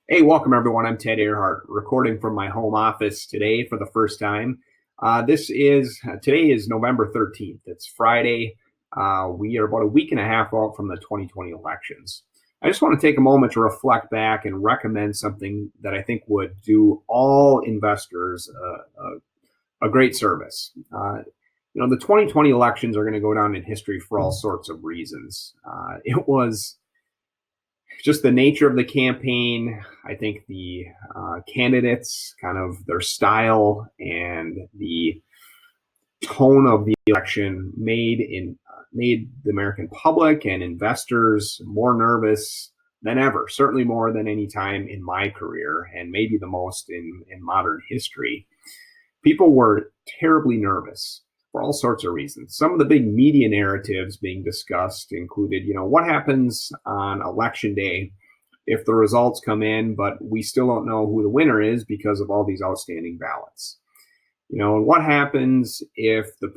Hey, welcome everyone. I'm Ted Earhart, recording from my home office today for the first time. Today is November 13th. It's Friday. We are about a week and a half out from the 2020 elections. I just want to take a moment to reflect back and recommend something that I think would do all investors a great service. The 2020 elections are going to go down in history for all sorts of reasons. It was just the nature of the campaign. I think the candidates, kind of their style and the tone of the election made the American public and investors more nervous than ever, certainly more than any time in my career, and maybe the most in modern history. People were terribly nervous for all sorts of reasons. Some of the big media narratives being discussed included, what happens on election day if the results come in, but we still don't know who the winner is because of all these outstanding ballots. And what happens if the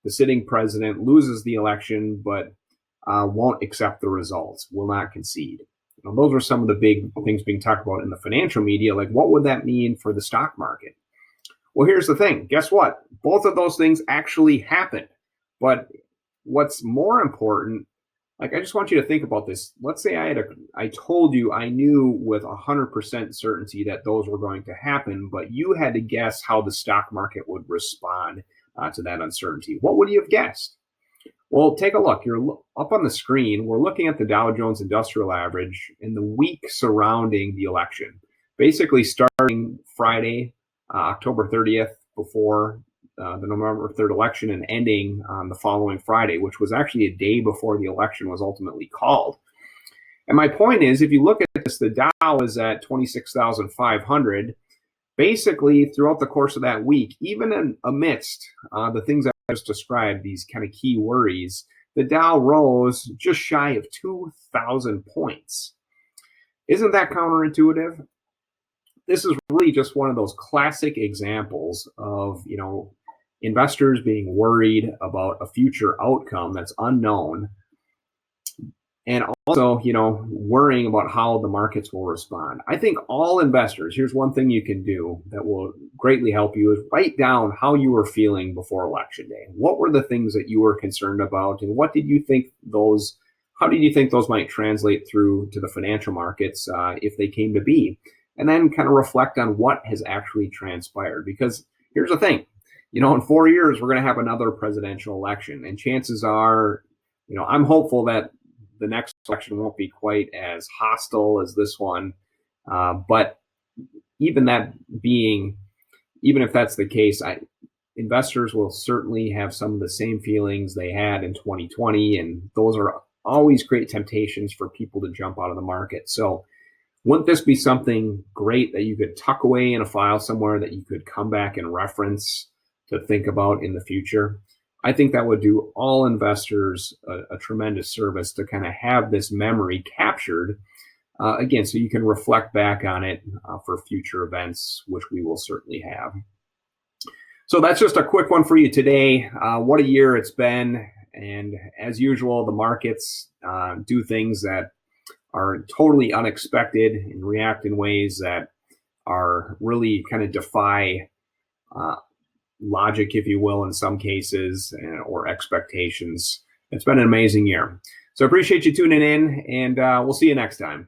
sitting president, loses the election, but won't accept the results, will not concede. Those are some of the big things being talked about in the financial media. Like, what would that mean for the stock market? Well, here's the thing. Guess what? Both of those things actually happened. But what's more important, I just want you to think about this. Let's say I told you I knew with 100% certainty that those were going to happen, but you had to guess how the stock market would respond to that uncertainty. What would you have guessed? Well, take a look. You're up on the screen. We're looking at the Dow Jones Industrial Average in the week surrounding the election, basically starting Friday, October 30th, before the November 3rd election, and ending on the following Friday, which was actually a day before the election was ultimately called. And my point is, if you look at this, the Dow is at 26,500. Basically, throughout the course of that week, even amidst the things I just described, these kind of key worries, the Dow rose just shy of 2,000 points. Isn't that counterintuitive? This is really just one of those classic examples of, investors being worried about a future outcome that's unknown, and also, worrying about how the markets will respond. I think all investors, here's one thing you can do that will greatly help you, is write down how you were feeling before election day. What were the things that you were concerned about, and how did you think those might translate through to the financial markets if they came to be? And then kind of reflect on what has actually transpired. Because here's the thing, in 4 years, we're going to have another presidential election. And chances are, I'm hopeful that the next election won't be quite as hostile as this one. But even if that's the case, investors will certainly have some of the same feelings they had in 2020. And those are always great temptations for people to jump out of the market. So wouldn't this be something great that you could tuck away in a file somewhere that you could come back and reference to think about in the future? I think that would do all investors a tremendous service to kind of have this memory captured, again, so you can reflect back on it for future events, which we will certainly have. So that's just a quick one for you today. What a year it's been. And as usual, the markets do things that are totally unexpected and react in ways that are really kind of defy logic, if you will, in some cases, or expectations. It's been an amazing year. So I appreciate you tuning in, and we'll see you next time.